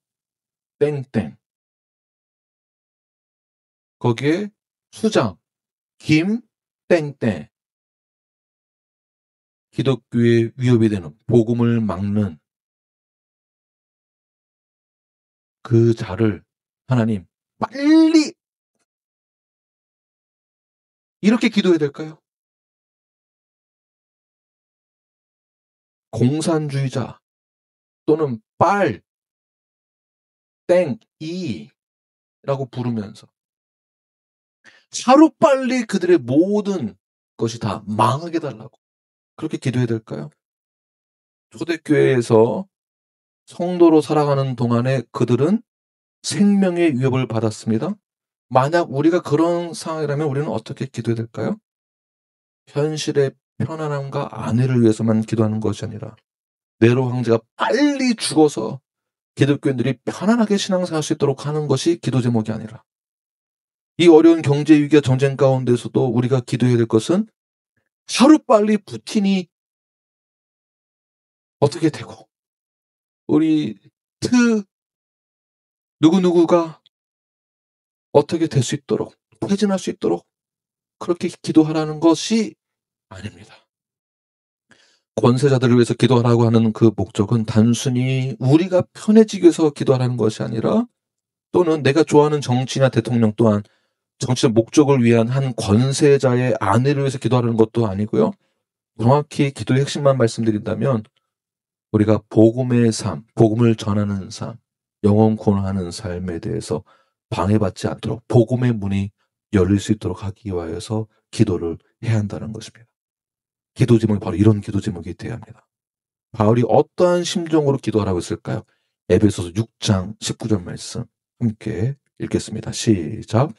A: 땡땡 거기에 수장 김 땡땡 기독교의 위협이 되는 복음을 막는 그 자를 하나님 빨리 이렇게 기도해야 될까요? 공산주의자 또는 빨, 땡, 이라고 부르면서 하루빨리 그들의 모든 것이 다 망하게 달라고 그렇게 기도해야 될까요? 초대교회에서 성도로 살아가는 동안에 그들은 생명의 위협을 받았습니다. 만약 우리가 그런 상황이라면 우리는 어떻게 기도해야 될까요? 현실의 편안함과 안위를 위해서만 기도하는 것이 아니라 네로 황제가 빨리 죽어서 기독교인들이 편안하게 신앙생활할 수 있도록 하는 것이 기도 제목이 아니라 이 어려운 경제 위기와 전쟁 가운데서도 우리가 기도해야 될 것은 하루빨리 푸틴이 어떻게 되고 우리 누구누구가 어떻게 될 수 있도록 퇴진할 수 있도록 그렇게 기도하라는 것이 아닙니다. 권세자들을 위해서 기도하라고 하는 그 목적은 단순히 우리가 편해지기 위해서 기도하라는 것이 아니라 또는 내가 좋아하는 정치나 대통령 또한 정치적 목적을 위한 한 권세자의 안위를 위해서 기도하라는 것도 아니고요. 정확히 기도의 핵심만 말씀드린다면 우리가 복음의 삶, 복음을 전하는 삶, 영혼 구원하는 삶에 대해서 방해받지 않도록 복음의 문이 열릴 수 있도록 하기 위하여서 기도를 해야 한다는 것입니다. 기도 제목이 바로 이런 기도 제목이 되어야 합니다. 바울이 어떠한 심정으로 기도하라고 했을까요? 에베소서 6장 19절 말씀 함께 읽겠습니다. 시작.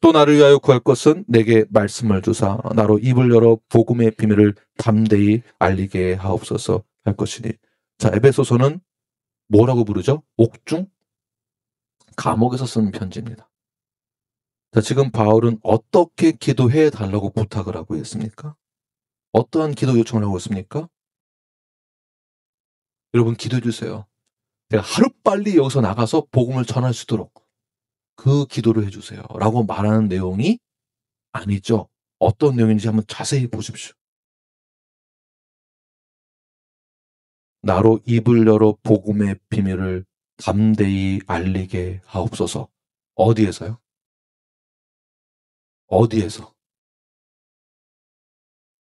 A: 또 나를 위하여 구할 것은 내게 말씀을 주사 나로 입을 열어 복음의 비밀을 담대히 알리게 하옵소서 할 것이니. 자, 에베소서는 뭐라고 부르죠? 옥중? 감옥에서 쓴 편지입니다. 자, 지금 바울은 어떻게 기도해 달라고 부탁을 하고 있습니까? 어떠한 기도 요청을 하고 있습니까? 여러분 기도해 주세요. 내가 하루빨리 여기서 나가서 복음을 전할 수 있도록 그 기도를 해주세요. 라고 말하는 내용이 아니죠. 어떤 내용인지 한번 자세히 보십시오. 나로 입을 열어 복음의 비밀을 담대히 알리게 하옵소서. 어디에서요? 어디에서?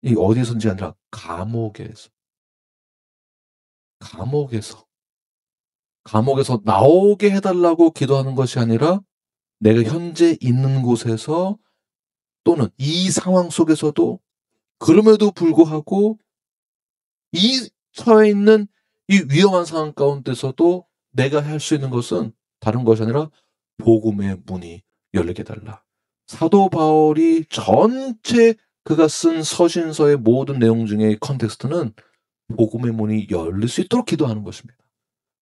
A: 이 어디에서인지 아니라 감옥에서. 감옥에서. 감옥에서 나오게 해달라고 기도하는 것이 아니라 내가 현재 있는 곳에서 또는 이 상황 속에서도 그럼에도 불구하고 이 처해 있는 이 위험한 상황 가운데서도 내가 할 수 있는 것은 다른 것이 아니라 복음의 문이 열리게 해달라. 사도 바울이 전체 그가 쓴 서신서의 모든 내용 중에 컨텍스트는 복음의 문이 열릴 수 있도록 기도하는 것입니다.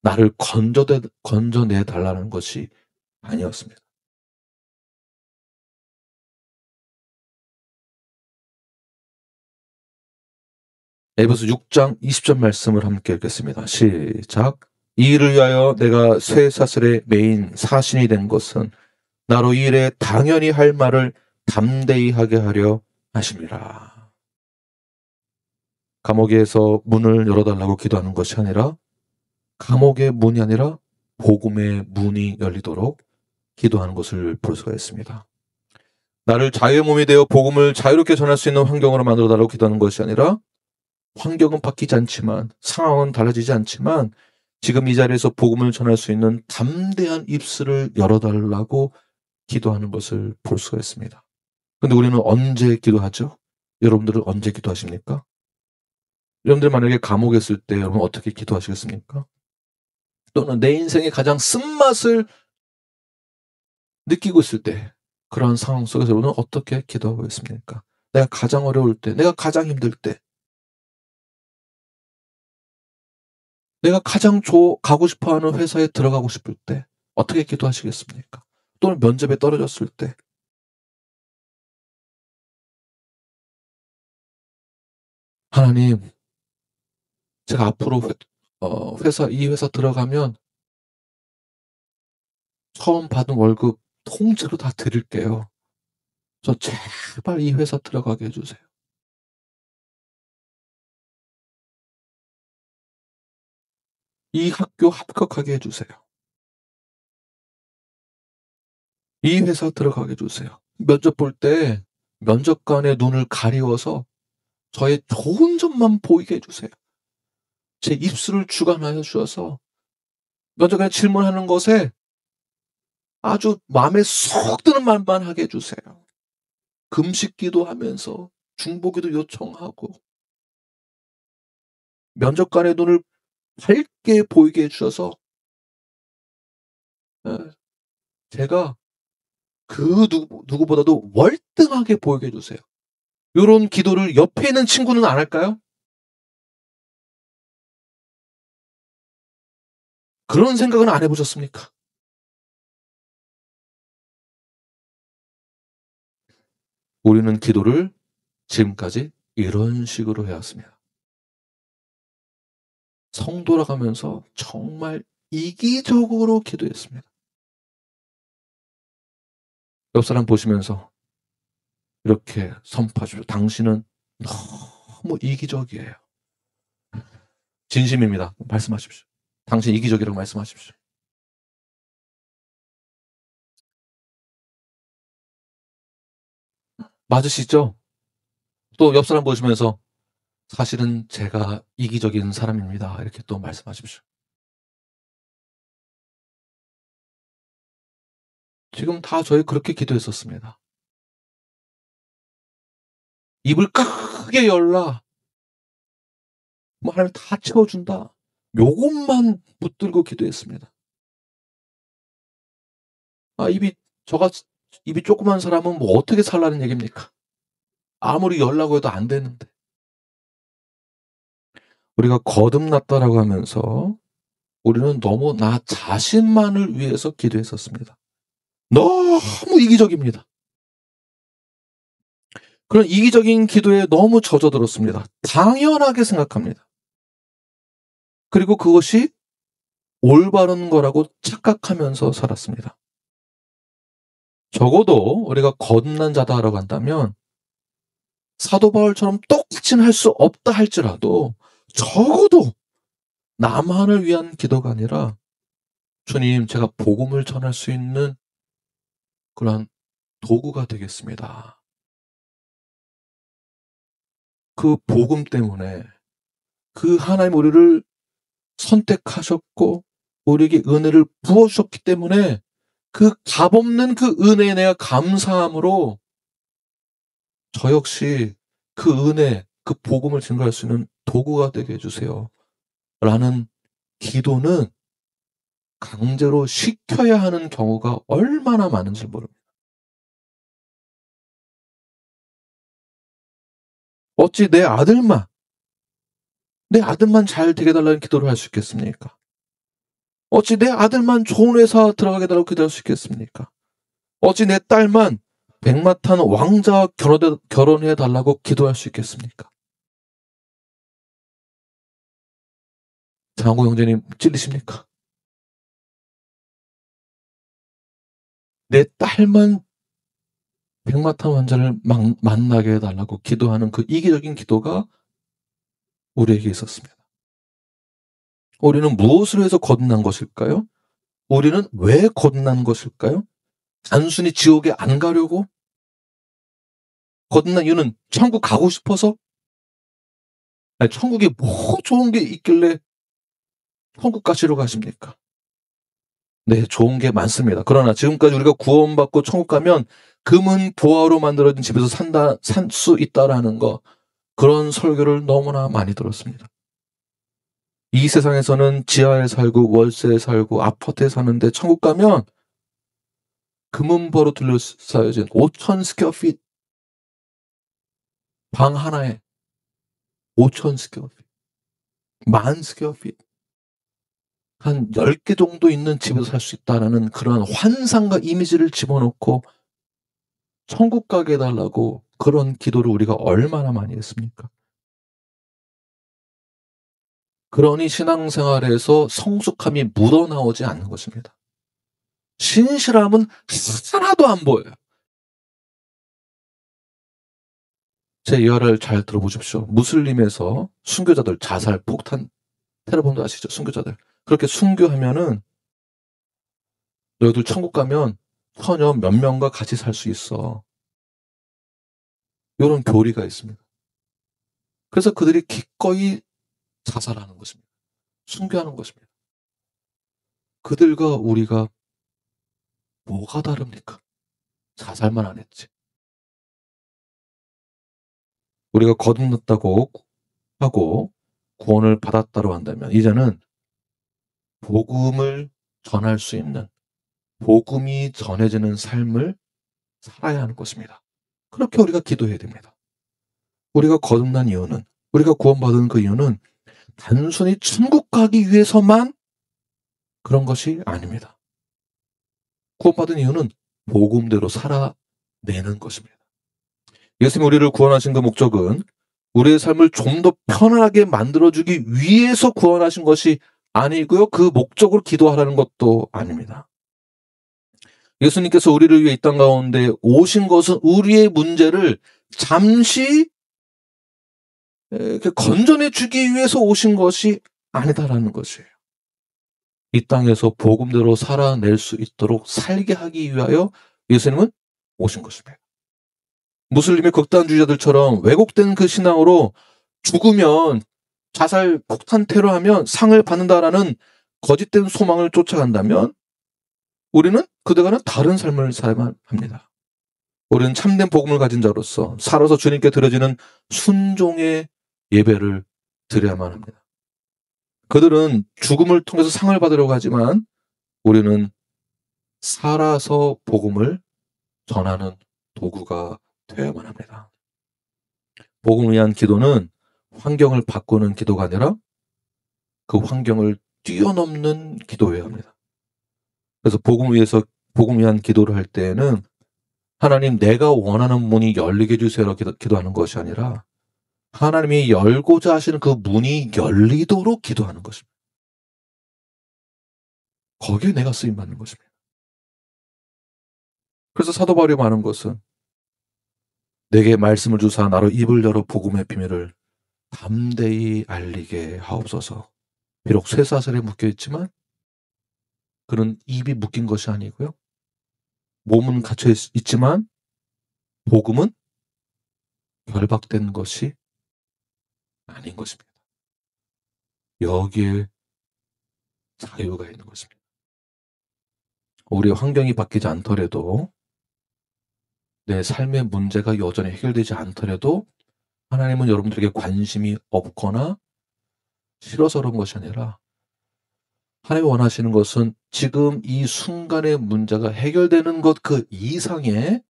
A: 나를 건져내 달라는 것이 아니었습니다. 에베소 6장 20절 말씀을 함께 읽겠습니다. 시작. 이 일을 위하여 내가 쇠사슬의 메인 사신이 된 것은 나로 이 일에 당연히 할 말을 담대히 하게 하려 하심이라. 감옥에서 문을 열어달라고 기도하는 것이 아니라 감옥의 문이 아니라 복음의 문이 열리도록 기도하는 것을 볼 수가 있습니다. 나를 자유의 몸이 되어 복음을 자유롭게 전할 수 있는 환경으로 만들어달라고 기도하는 것이 아니라 환경은 바뀌지 않지만 상황은 달라지지 않지만 지금 이 자리에서 복음을 전할 수 있는 담대한 입술을 열어달라고 기도하는 것을 볼 수가 있습니다. 그런데 우리는 언제 기도하죠? 여러분들은 언제 기도하십니까? 여러분들 만약에 감옥에 있을 때 여러분 어떻게 기도하시겠습니까? 또는 내 인생의 가장 쓴맛을 느끼고 있을 때 그런 상황 속에서 우리는 어떻게 기도하고 있습니까? 내가 가장 어려울 때, 내가 가장 힘들 때, 내가 가장 가고 싶어 하는 회사에 들어가고 싶을 때 어떻게 기도하시겠습니까? 또는 면접에 떨어졌을 때 하나님, 제가 앞으로 이 회사 들어가면 처음 받은 월급 통째로 다 드릴게요. 저 제발 이 회사 들어가게 해 주세요. 이 학교 합격하게 해 주세요. 이 회사 들어가게 해 주세요. 면접 볼 때 면접관의 눈을 가리워서 저의 좋은 점만 보이게 해 주세요. 제 입술을 주관하여 주셔서 면접관이 질문하는 것에 아주 마음에 쏙 드는 말만 하게 해 주세요. 금식 기도하면서 중보기도 요청하고 면접관의 눈을 밝게 보이게 해 주셔서 예 제가 그 누구보다도 월등하게 보이게 해 주세요. 요런 기도를 옆에 있는 친구는 안 할까요? 그런 생각은 안 해 보셨습니까? 우리는 기도를 지금까지 이런 식으로 해 왔습니다. 성돌아가면서 정말 이기적으로 기도했습니다. 옆 사람 보시면서 이렇게 선포하십시오. "당신은 너무 이기적이에요." 진심입니다. 말씀하십시오. "당신 이기적이라고 말씀하십시오." 맞으시죠? 또 옆 사람 보시면서 "사실은 제가 이기적인 사람입니다." 이렇게 또 말씀하십시오. 지금 다 저희 그렇게 기도했었습니다. 입을 크게 열라. 뭐 "하나님 다 채워 준다." 요것만 붙들고 기도했습니다. 아 저같이 입이 조그만 사람은 뭐 어떻게 살라는 얘기입니까? 아무리 열라고 해도 안 되는데. 우리가 거듭났다라고 하면서 우리는 너무 나 자신만을 위해서 기도했었습니다. 너무 이기적입니다. 그런 이기적인 기도에 너무 젖어들었습니다. 당연하게 생각합니다. 그리고 그것이 올바른 거라고 착각하면서 살았습니다. 적어도 우리가 거듭난 자다라고 한다면 사도 바울처럼 똑같이는 할 수 없다 할지라도 적어도 나만을 위한 기도가 아니라 "주님, 제가 복음을 전할 수 있는 그러한 도구가 되겠습니다." 그 복음 때문에 하나님 우리를 선택하셨고 우리에게 은혜를 부어 주셨기 때문에 그 값없는 그 은혜에 내가 감사함으로 저 역시 그 은혜, 그 복음을 증거할 수 있는 도구가 되게 해 주세요. 라는 기도는 강제로 시켜야 하는 경우가 얼마나 많은지 모릅니다. 어찌 내 아들만 잘 되게 해 달라는 기도를 할 수 있겠습니까? 어찌 내 아들만 좋은 회사 들어가게 해 달라고 기도할 수 있겠습니까? 어찌 내 딸만 백마탄 왕자와 결혼해 달라고 기도할 수 있겠습니까? 장하고 형제님 찔리십니까? 내 딸만 백마탄 왕자를 만나게 해 달라고 기도하는 그 이기적인 기도가 우리에게 있었습니다. 우리는 무엇을 해서 거듭난 것일까요? 우리는 왜 거듭난 것일까요? 단순히 지옥에 안 가려고? 거듭난 이유는 천국 가고 싶어서? 아니 천국에 뭐 좋은 게 있길래 천국 가시러 가십니까? 네, 좋은 게 많습니다. 그러나 지금까지 우리가 구원받고 천국 가면 금은 보화로 만들어진 집에서 살 수 있다라는 거, 그런 설교를 너무나 많이 들었습니다. 이 세상에서는 지하에 살고 월세에 살고 아파트에 사는데 천국 가면 금은보로 둘러싸여진 5,000 스퀘어핏 방 하나에 5,000 스퀘어핏, 10,000 스퀘어핏, 한 10개 정도 있는 집에서 살 수 있다라는 그러한 환상과 이미지를 집어넣고 천국 가게 해달라고 그런 기도를 우리가 얼마나 많이 했습니까? 그러니 신앙생활에서 성숙함이 묻어나오지 않는 것입니다. 신실함은 하나도 안 보여요. 제 예화를 잘 들어보십시오. 무슬림에서 순교자들 자살, 폭탄, 테러범들 아시죠? 순교자들. 그렇게 순교하면은 너희들 천국 가면 처녀 몇 명과 같이 살 수 있어. 이런 교리가 있습니다. 그래서 그들이 기꺼이 자살하는 것입니다. 순교하는 것입니다. 그들과 우리가 뭐가 다릅니까? 자살만 안 했지. 우리가 거듭났다고 하고 구원을 받았다고 한다면 이제는 복음을 전할 수 있는, 복음이 전해지는 삶을 살아야 하는 것입니다. 그렇게 우리가 기도해야 됩니다. 우리가 거듭난 이유는, 우리가 구원받은 그 이유는 단순히 천국 가기 위해서만 그런 것이 아닙니다. 구원받은 이유는 복음대로 살아내는 것입니다. 예수님이 우리를 구원하신 그 목적은 우리의 삶을 좀 더 편안하게 만들어주기 위해서 구원하신 것이 아니고요. 그 목적을 기도하라는 것도 아닙니다. 예수님께서 우리를 위해 이 땅 가운데 오신 것은 우리의 문제를 잠시 건전해 주기 위해서 오신 것이 아니다라는 것이에요. 이 땅에서 복음대로 살아낼 수 있도록 살게 하기 위하여 예수님은 오신 것입니다. 무슬림의 극단주의자들처럼 왜곡된 그 신앙으로 죽으면 자살, 폭탄, 테러하면 상을 받는다라는 거짓된 소망을 쫓아간다면 우리는 그들과는 다른 삶을 살아야만 합니다. 우리는 참된 복음을 가진 자로서 살아서 주님께 드려지는 순종의 예배를 드려야만 합니다. 그들은 죽음을 통해서 상을 받으려고 하지만 우리는 살아서 복음을 전하는 도구가 되어야만 합니다. 복음을 위한 기도는 환경을 바꾸는 기도가 아니라 그 환경을 뛰어넘는 기도여야 합니다. 그래서 복음을 위한 기도를 할 때에는 하나님 내가 원하는 문이 열리게 해주세요 기도하는 것이 아니라 하나님이 열고자 하시는 그 문이 열리도록 기도하는 것입니다. 거기에 내가 쓰임받는 것입니다. 그래서 사도 바울이 말하는 것은 내게 말씀을 주사 나로 입을 열어 복음의 비밀을 담대히 알리게 하옵소서. 비록 쇠사슬에 묶여있지만 그는 입이 묶인 것이 아니고요. 몸은 갇혀 있지만 복음은 결박된 것이 아닌 것입니다. 여기에 자유가 있는 것입니다. 우리의 환경이 바뀌지 않더라도 내 삶의 문제가 여전히 해결되지 않더라도 하나님은 여러분들에게 관심이 없거나 싫어서 그런 것이 아니라 하나님이 원하시는 것은 지금 이 순간의 문제가 해결되는 것 그 이상의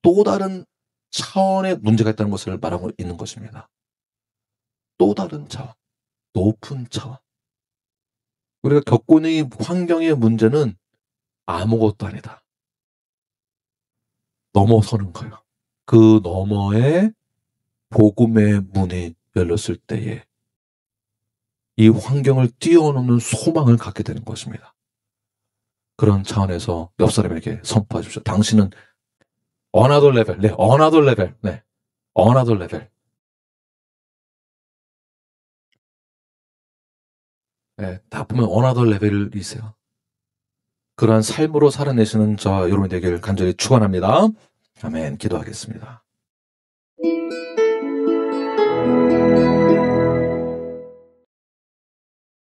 A: 또 다른 차원의 문제가 있다는 것을 말하고 있는 것입니다. 또 다른 차원, 높은 차원. 우리가 겪고 있는 이 환경의 문제는 아무것도 아니다. 넘어서는 거예요. 그 너머에 복음의 문이 열렸을 때에 이 환경을 뛰어넘는 소망을 갖게 되는 것입니다. 그런 차원에서 옆 사람에게 선포해 주십시오. 당신은 another level, 네, another level, 네, another level. 네, 다 보면 another level이세요. 그러한 삶으로 살아내시는 저와 여러분 되기를 간절히 축원합니다. 아멘. 기도하겠습니다.